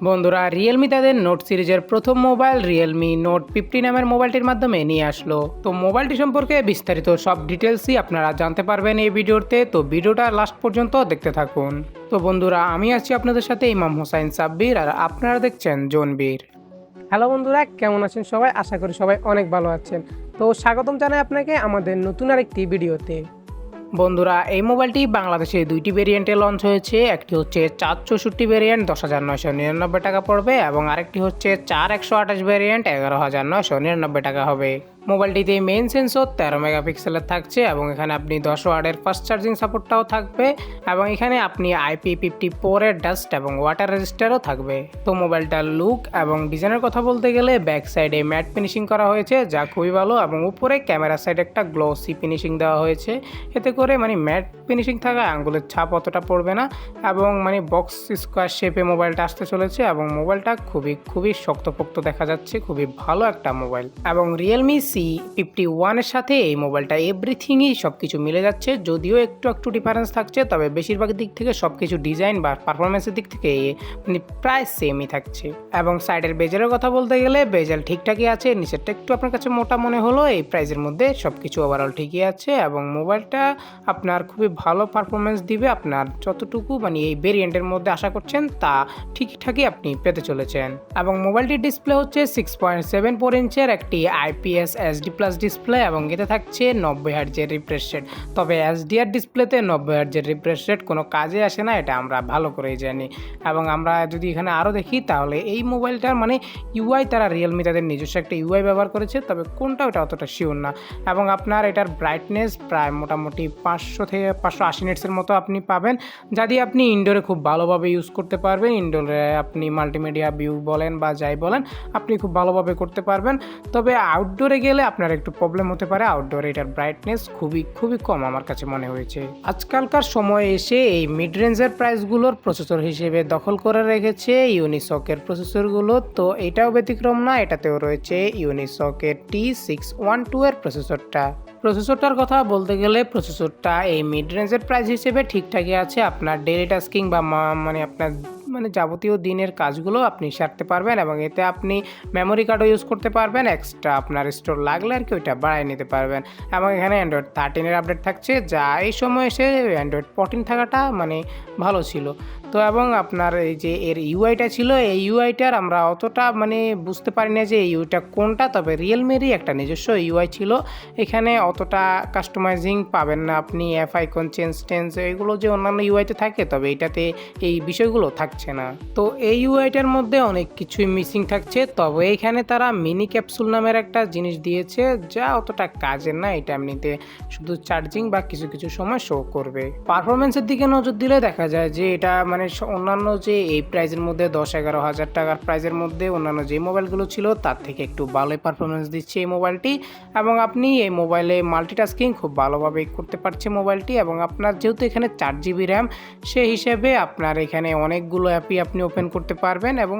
বন্ধুরা রিয়েলমি তাদের নোট সিরিজের প্রথম মোবাইল রিয়েলমি নোট 50 নামের মোবাইলটির মাধ্যমে নিয়ে আসলো। তো মোবাইলটি সম্পর্কে বিস্তারিত সব ডিটেলসই আপনারা জানতে পারবেন এই ভিডিওতে, তো ভিডিওটা লাস্ট পর্যন্ত দেখতে থাকুন। তো বন্ধুরা আমি আছি আপনাদের সাথে ইমাম হোসাইন সাব্বির, আর আপনারা দেখছেন জোনবির। হ্যালো বন্ধুরা, কেমন আছেন সবাই? আশা করি সবাই অনেক ভালো আছেন। তো স্বাগতম জানাই আপনাকে আমাদের নতুন আরেকটি ভিডিওতে। বন্ধুরা এই মোবাইলটি বাংলাদেশে দুইটি ভেরিয়েন্টে লঞ্চ হয়েছে। একটি হচ্ছে 464 ভেরিয়েন্ট 10,999 টাকা পড়বে, এবং আরেকটি হচ্ছে 4128 ভেরিয়েন্ট 11,999 টাকা হবে। মোবাইলটিতে মেইন সেন্সর 13 মেগাপিক্সেলের থাকছে, এবং এখানে আপনি 10 ওয়াটের ফাস্ট চার্জিং সাপোর্টটাও থাকবে, এবং এখানে আপনি IP54 এর ডাস্ট এবং ওয়াটার রেজিস্টারও থাকবে। তো মোবাইলটার লুক এবং ডিজাইনের কথা বলতে গেলে ব্যাক সাইডে ম্যাট ফিনিশিং করা হয়েছে, যা খুবই ভালো, এবং উপরে ক্যামেরা সাইডে একটা গ্লসি ফিনিশিং দেওয়া হয়েছে। এতে করে ম্যাট ফিনিশিং থাকা আঙ্গুলের ছাপ অতটা পড়বে না, এবং বক্স স্কোয়ার শেপে মোবাইলটা আসতে চলেছে, এবং মোবাইলটা খুবই শক্তপোক্ত দেখা যাচ্ছে। খুবই ভালো একটা মোবাইল, এবং রিয়েলমি C51 এর সাথে এই মোবাইলটা এভরিথিংই সবকিছু মিলে যাচ্ছে। যদিও একটু ডিফারেন্স থাকছে, তবে বেশিরভাগ দিক থেকে সবকিছু ডিজাইন বা পারফরমেন্সের দিক থেকে প্রায় সেমই থাকছে। এবং সাইডের বেজেলের কথা বলতে গেলে বেজেল ঠিকঠাকই আছে, নিচেরটা একটু আপনার কাছে মোটা মনে হলো। এই প্রাইসের মধ্যে সবকিছু ওভারঅল ঠিকই আছে, এবং মোবাইলটা আপনার খুবই ভালো পারফরমেন্স দিবে। আপনার যতটুকু এই ভেরিয়েন্টের মধ্যে আশা করছেন তা ঠিকঠাকই আপনি পেতে চলেছেন। এবং মোবাইলটির ডিসপ্লে হচ্ছে 6.74 ইঞ্চের একটি IPS SD+ ডিসপ্লে, এবং এতে থাকছে 90 হার্জের রিফ্রেশ রেট। তবে SDR ডিসপ্লেতে 90 হার্জের রিফ্রেশ রেট কোনো কাজে আসে না, এটা আমরা ভালো করেই জানি। এবং আমরা যদি এখানে আরও দেখি তাহলে এই মোবাইলটার UI তারা রিয়েলমি তাদের নিজস্ব একটা UI ব্যবহার করেছে, তবে কোনটা ওটা অতটা শিওর না। এবং আপনার এটার ব্রাইটনেস প্রায় মোটামুটি 500 থেকে 580 নিটসের মতো আপনি পাবেন, যা দিয়ে আপনি ইনডোরে খুব ভালোভাবে ইউজ করতে পারবেন। ইনডোরে আপনি মাল্টিমিডিয়া ভিউ বলেন বা যাই বলেন আপনি খুব ভালোভাবে করতে পারবেন। তবে আউটডোরে গেলে আপনার একটু প্রবলেম হতে পারে। আউটডোরে এটার ব্রাইটনেস খুবই কম আমার কাছে মনে হয়েছে। আজকালকার সময়ে এসে এই মিড রেঞ্জের প্রাইসগুলোর প্রসেসর হিসেবে দখল করে রেখেছে ইউনিসকের প্রসেসরগুলো। তো এটাও ব্যতিক্রম না, এটাতেও রয়েছে ইউনিসকের T612 এর প্রসেসরটার কথা বলতে গেলে প্রসেসরটা এই মিড রেঞ্জের প্রাইস হিসেবে ঠিকঠাকই আছে। আপনার ডেইলি টাস্কিং বা আপনার যাবতীয় দিনের কাজগুলো আপনি সারতে পারবেন, এবং এতে আপনি মেমোরি কার্ডও ইউজ করতে পারবেন। এক্সট্রা আপনার স্টোর লাগলে আর কি ওইটা বাড়ায় নিতে পারবেন। এবং এখানে অ্যান্ড্রয়েড 13 আপডেট থাকছে, যা এই সময় এসে অ্যান্ড্রয়েড 14 থাকাটা ভালো ছিল। তো এবং আপনার এই যে এর ইউআইটা ছিল, এই ইউআইটার আমরা অতটা বুঝতে পারি না যে এই ইউআইটা কোনটা। তবে রিয়েলমিরই একটা নিজস্ব ইউআই ছিল, এখানে অতটা কাস্টমাইজিং পাবেন না আপনি। অ্যাপ আইকন চেঞ্জ এইগুলো যে অন্যান্য ইউআইতে থাকে, তবে এইটাতে এই বিষয়গুলো থাকছে না। তো এই ইউআইটার মধ্যে অনেক কিছুই মিসিং থাকছে। তবে এইখানে তারা মিনি ক্যাপসুল নামের একটা জিনিস দিয়েছে, যা অতটা কাজের না। এটা এমনিতে শুধু চার্জিং বা কিছু সময় শো করবে। পারফরমেন্সের দিকে নজর দিলে দেখা যায় যে এটা অন্যান্য যে এই প্রাইজের মধ্যে 10-11 হাজার টাকার প্রাইজের মধ্যে অন্যান্য যে মোবাইলগুলো ছিল তার থেকে একটু ভালোই পারফরমেন্স দিচ্ছে এই মোবাইলটি। এবং আপনি এই মোবাইলে মাল্টিটাস্কিং খুব ভালোভাবে করতে পারছে মোবাইলটি। এবং আপনার যেহেতু এখানে 4GB র্যাম, সেই হিসেবে আপনার এখানে অনেকগুলো অ্যাপই আপনি ওপেন করতে পারবেন, এবং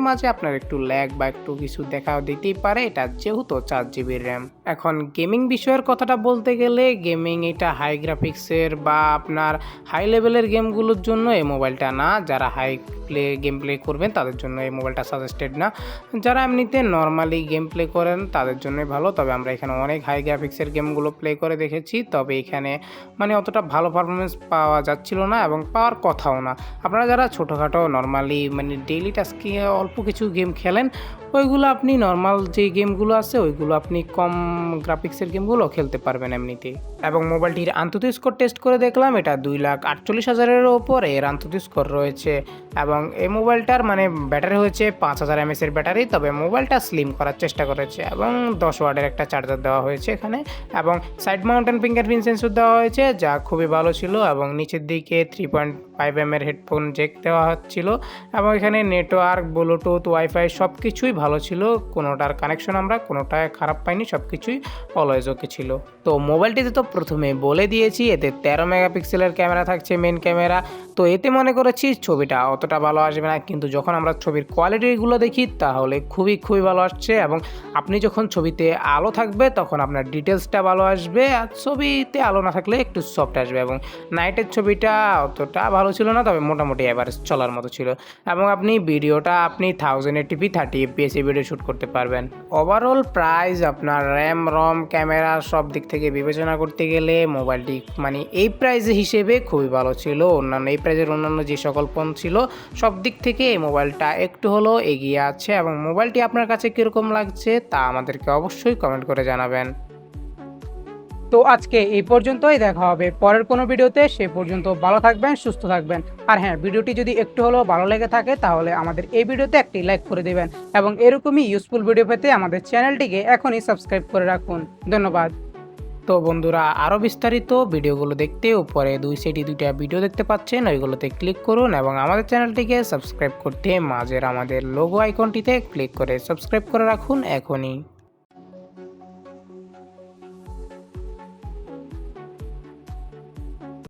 মাঝে আপনার একটু ল্যাগ বা একটু কিছু দেখা দিতেই পারে, এটা যেহেতু 4GB র্যাম। এখন গেমিং বিষয়ের কথাটা বলতে গেলে গেমিং এটা হাই গ্রাফিক্সের বা আপনার হাই লেভেলের গেমগুলোর জন্য এই মোবাইলটা না। যারা গেম প্লে করবেন তাদের জন্য এই মোবাইলটা সাজেস্টেড না। যারা এমনিতে নর্মালি গেম প্লে করেন তাদের জন্যই ভালো। তবে আমরা এখানে অনেক হাই গ্রাফিক্সের গেমগুলো প্লে করে দেখেছি, তবে এখানে অতটা ভালো পারফরমেন্স পাওয়া যাচ্ছিল না, এবং পাওয়ার কথাও না। আপনারা যারা ছোটোখাটো নর্মালি ডেইলি টাস্কে অল্প কিছু গেম খেলেন, ওইগুলো আপনি নর্মাল যে গেমগুলো আছে ওইগুলো আপনি কম গ্রাফিক্সের গেমগুলো খেলতে পারবেন এমনিতে। এবং মোবাইলটির আন্তর্জাতিক স্কোর টেস্ট করে দেখলাম, এটা 2,48,000-এর ওপর এর আন্তর্জাতিক স্কোর রয়েছে। এবং এই মোবাইলটার ব্যাটারি হয়েছে 5000 mAh এর ব্যাটারি। তবে মোবাইলটা স্লিম করার চেষ্টা করেছে, এবং 10 ওয়াটের একটা চার্জার দেওয়া হয়েছে এখানে, এবং সাইড মাউন্টেন ফিঙ্গারপ্রিন্ট সেন্সর দেওয়া হয়েছে, যা খুবই ভালো ছিল। এবং নিচের দিকে 3.5mm এর হেডফোন জ্যাক দেওয়া হচ্ছিল, এবং এখানে নেটওয়ার্ক, ব্লুটুথ, ওয়াইফাই সব কিছুই ভালো ছিল। কোনোটার কানেকশন আমরা কোনোটায় খারাপ পাইনি, সব কিছুই অলওয়েজ ওকে ছিল। তো মোবাইলটিতে তো প্রথমে বলে দিয়েছি এতে 13 মেগাপিক্সেলের ক্যামেরা থাকছে, মেন ক্যামেরা। তো এতে মনে করেছি ছবিটা অতটা ভালো আসবে না, কিন্তু যখন আমরা ছবির কোয়ালিটিগুলো দেখি তাহলে খুবই ভালো আসছে। এবং আপনি যখন ছবিতে আলো থাকবে তখন আপনার ডিটেলসটা ভালো আসবে, আর ছবিতে আলো না থাকলে একটু সফট আসবে। এবং নাইটের ছবিটা অতটা ভালো ভালো ছিল না, তবে মোটামুটি অ্যাভারেজ চলার মতো ছিল। এবং আপনি ভিডিওটা 1080p 30 fps ভিডিও শ্যুট করতে পারবেন। ওভারঅল প্রাইস আপনার র্যাম রম ক্যামেরা সব দিক থেকে বিবেচনা করতে গেলে মোবাইলটি মানে এই প্রাইস হিসেবে খুবই ভালো ছিল। এই প্রাইজের অন্যান্য যে সকল ফোন ছিল সব দিক থেকে এই মোবাইলটা একটু হলেও এগিয়ে আছে। এবং মোবাইলটি আপনার কাছে কীরকম লাগছে তা আমাদেরকে অবশ্যই কমেন্ট করে জানাবেন। তো আজকে এই পর্যন্তই, দেখা হবে পরের কোনো ভিডিওতে। সে পর্যন্ত ভালো থাকবেন, সুস্থ থাকবেন। আর হ্যাঁ, ভিডিওটি যদি একটু হলেও ভালো লেগে থাকে তাহলে আমাদের এই ভিডিওতে একটি লাইক করে দেবেন এবং এরকমই ইউজফুল ভিডিও পেতে আমাদের চ্যানেলটিকে এখনই সাবস্ক্রাইব করে রাখুন। ধন্যবাদ। তো বন্ধুরা, আরও বিস্তারিত ভিডিওগুলো দেখতে উপরে দুই সাইডে দুইটা ভিডিও দেখতে পাচ্ছেন, ওইগুলোতে ক্লিক করুন এবং আমাদের চ্যানেলটিকে সাবস্ক্রাইব করতে মাঝের আমাদের লোগো আইকনটিতে ক্লিক করে সাবস্ক্রাইব করে রাখুন এখনই।